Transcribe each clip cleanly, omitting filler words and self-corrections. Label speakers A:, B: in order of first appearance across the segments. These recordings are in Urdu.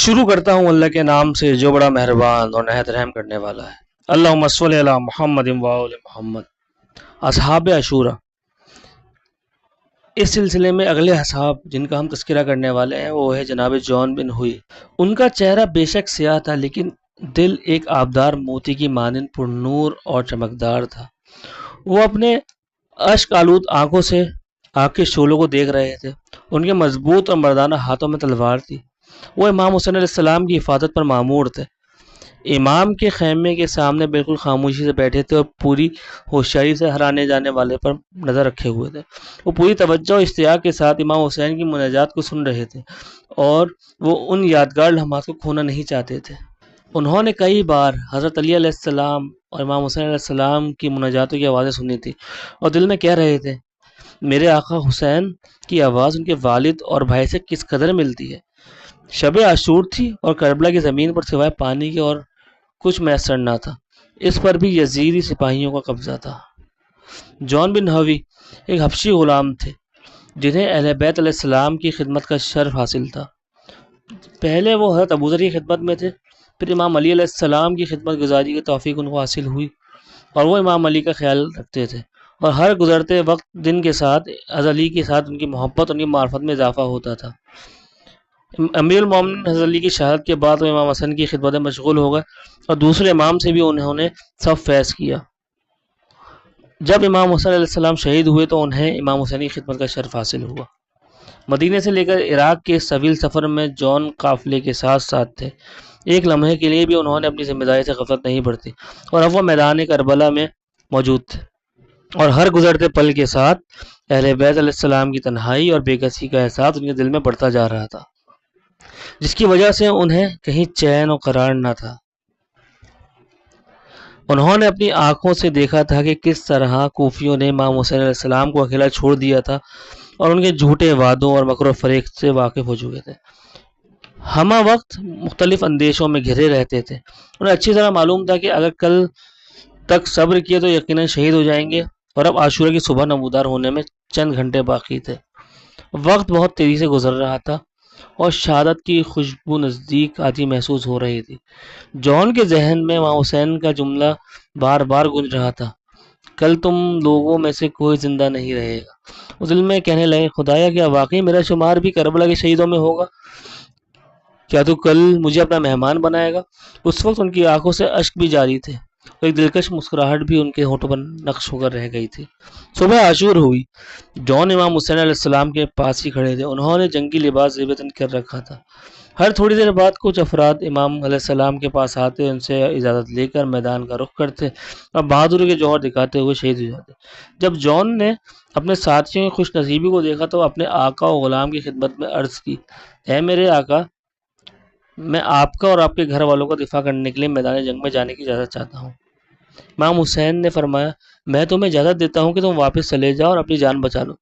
A: شروع کرتا ہوں اللہ کے نام سے جو بڑا مہربان اور نہایت رحم کرنے والا ہے۔ اللہم صلی علی محمد و آل محمد۔ اصحاب عاشورہ، اس سلسلے میں اگلے اصحاب جن کا ہم تذکرہ کرنے والے ہیں وہ ہے جناب جون بن ہوئی۔ ان کا چہرہ بے شک سیاہ تھا، لیکن دل ایک آبدار موتی کی مانند پر نور اور چمکدار تھا۔ وہ اپنے اشک آلود آنکھوں سے آگ کے شعلوں کو دیکھ رہے تھے۔ ان کے مضبوط اور مردانہ ہاتھوں میں تلوار تھی۔ وہ امام حسین علیہ السلام کی حفاظت پر مامور تھے۔ امام کے خیمے کے سامنے بالکل خاموشی سے بیٹھے تھے اور پوری ہوشیاری سے ہر آنے جانے والے پر نظر رکھے ہوئے تھے۔ وہ پوری توجہ اور اشتیاق کے ساتھ امام حسین کی مناجات کو سن رہے تھے اور وہ ان یادگار لمحات کو کھونا نہیں چاہتے تھے۔ انہوں نے کئی بار حضرت علی علیہ السلام اور امام حسین علیہ السلام کی مناجاتوں کی آوازیں سنی تھی اور دل میں کہہ رہے تھے، میرے آقا حسین کی آواز ان کے والد اور بھائی سے کس قدر ملتی ہے۔ شب عاشور تھی اور کربلا کی زمین پر سوائے پانی کے اور کچھ میسر نہ تھا۔ اس پر بھی یزیدی سپاہیوں کا قبضہ تھا۔ جون بن ہوئی ایک حبشی غلام تھے جنہیں اہل بیت علیہ السلام کی خدمت کا شرف حاصل تھا۔ پہلے وہ حضرت ابوذر کی خدمت میں تھے، پھر امام علی علیہ السلام کی خدمت گزاری کی توفیق ان کو حاصل ہوئی اور وہ امام علی کا خیال رکھتے تھے، اور ہر گزرتے وقت دن کے ساتھ حضرت علی کے ساتھ ان کی محبت اور ان کی معرفت میں اضافہ ہوتا تھا۔ امیر المومنین حضرت علی کی شہادت کے بعد وہ امام حسن کی خدمت میں مشغول ہو گئے اور دوسرے امام سے بھی انہوں نے سب فیض کیا۔ جب امام حسن علیہ السلام شہید ہوئے تو انہیں امام حسین کی خدمت کا شرف حاصل ہوا۔ مدینے سے لے کر عراق کے اس طویل سفر میں جون قافلے کے ساتھ ساتھ تھے۔ ایک لمحے کے لیے بھی انہوں نے اپنی ذمہ داری سے غفلت نہیں برتی اور اب وہ میدان کربلا میں موجود تھے، اور ہر گزرتے پل کے ساتھ اہل بیت علیہ السلام کی تنہائی اور بے کسی کا احساس ان کے دل میں بڑھتا جا رہا تھا، جس کی وجہ سے انہیں کہیں چین و قرار نہ تھا۔ انہوں نے اپنی آنکھوں سے دیکھا تھا کہ کس طرح کوفیوں نے امام حسین علیہ السلام کو اکیلا چھوڑ دیا تھا اور ان کے جھوٹے وعدوں اور مکر و فریب سے واقف ہو چکے تھے۔ ہمہ وقت مختلف اندیشوں میں گھرے رہتے تھے۔ انہیں اچھی طرح معلوم تھا کہ اگر کل تک صبر کیے تو یقیناً شہید ہو جائیں گے، اور اب عاشورہ کی صبح نمودار ہونے میں چند گھنٹے باقی تھے۔ وقت بہت تیزی سے گزر رہا تھا اور شہادت کی خوشبو نزدیک آتی محسوس ہو رہی تھی۔ جون کے ذہن میں امام حسین کا جملہ بار بار گونج رہا تھا، کل تم لوگوں میں سے کوئی زندہ نہیں رہے گا۔ وہ دل میں کہنے لگے، خدایا کیا واقعی میرا شمار بھی کربلا کے شہیدوں میں ہوگا؟ کیا تو کل مجھے اپنا مہمان بنائے گا؟ اس وقت ان کی آنکھوں سے اشک بھی جاری تھے اور ایک دلکش مسکراہٹ بھی ان کے ہونٹوں پر نقش ہو کر رہ گئی تھی۔ صبح عاشور ہوئی۔ جون امام حسین علیہ السلام کے پاس ہی کھڑے تھے۔ انہوں نے جنگی لباس زیب تن کر رکھا تھا۔ ہر تھوڑی دیر بعد کچھ افراد امام علیہ السلام کے پاس آتے، ان سے اجازت لے کر میدان کا رخ کرتے اور بہادری کے جوہر دکھاتے ہوئے شہید ہو جاتے۔ جب جون نے اپنے ساتھیوں کی خوش نصیبی کو دیکھا تو اپنے آقا و غلام کی خدمت میں عرض کی، اے میرے آقا، میں آپ کا اور آپ کے گھر والوں کا دفاع کرنے کے لیے میدان جنگ میں جانے کی اجازت چاہتا ہوں۔ امام حسین نے فرمایا، میں تمہیں اجازت دیتا ہوں کہ تم واپس چلے جاؤ اور اپنی جان بچا لو،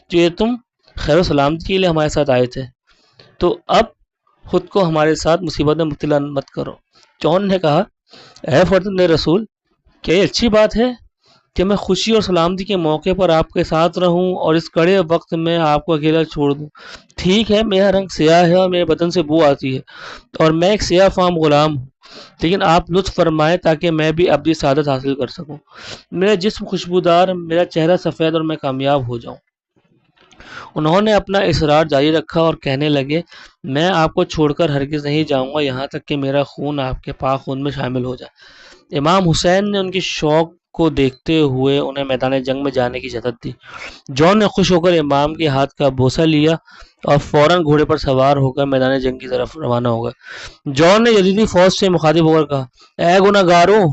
A: جو یہ تم خیر و سلامتی کے لیے ہمارے ساتھ آئے تھے، تو اب خود کو ہمارے ساتھ مصیبت میں مبتلا مت کرو۔ جون نے کہا، اے فرزند رسول، کیا یہ اچھی بات ہے کہ میں خوشی اور سلامتی کے موقع پر آپ کے ساتھ رہوں اور اس کڑے وقت میں آپ کو اکیلا چھوڑ دوں؟ ٹھیک ہے، میرا رنگ سیاہ ہے اور میرے بدن سے بو آتی ہے اور میں ایک سیاہ فام غلام ہوں، لیکن آپ لطف فرمائیں تاکہ میں بھی ابدی سعادت حاصل کر سکوں۔ میرا جسم خوشبودار، میرا چہرہ سفید اور میں کامیاب ہو جاؤں۔ انہوں نے اپنا اصرار جاری رکھا اور کہنے لگے، میں آپ کو چھوڑ کر ہرگز نہیں جاؤں گا یہاں تک کہ میرا خون آپ کے پاک خون میں شامل ہو جائے۔ امام حسین نے ان کی شوق کو دیکھتے ہوئے انہیں میدان جنگ میں جانے کی اجازت دی۔ جون نے خوش ہو کر امام کے ہاتھ کا بوسہ لیا اور فوراً گھوڑے پر سوار ہو کر میدان جنگ کی طرف روانہ ہو گئے۔ جون نے یزیدی فوج سے مخاطب ہو کر کہا، اے گناہ گاروں،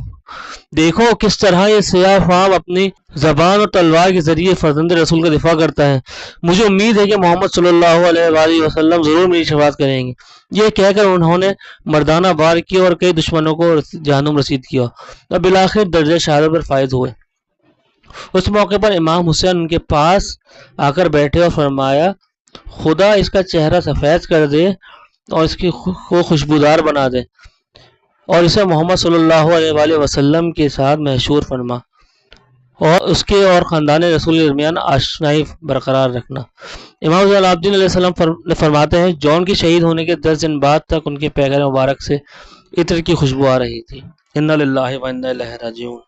A: دیکھو کس طرح یہ سیاہ فام اپنی زبان اور تلوار کے ذریعے فرزند رسول کا دفاع کرتا ہے۔ مجھے امید ہے کہ محمد صلی اللہ علیہ وآلہ وسلم ضرور میری شفاعت کریں گے۔ یہ کہہ کر انہوں نے مردانہ وار کیا اور کئی دشمنوں کو جہنم رسید کیا اور بالآخر درجہ شہادت پر فائز ہوئے۔ اس موقع پر امام حسین ان کے پاس آ کر بیٹھے اور فرمایا، خدا اس کا چہرہ سفید کر دے اور اس کی کو خوشبودار بنا دے اور اسے محمد صلی اللہ علیہ وآلہ وسلم کے ساتھ محشور فرما۔ اور اس کے اور خاندان رسول کے درمیان آشنائی برقرار رکھنا۔ امام زین العابدین علیہ السلام فرماتے ہیں جون کے شہید ہونے کے 10 دن بعد تک ان کے پیکر مبارک سے عطر کی خوشبو آ رہی تھی۔ انا للہ و انا الیہ راجعون۔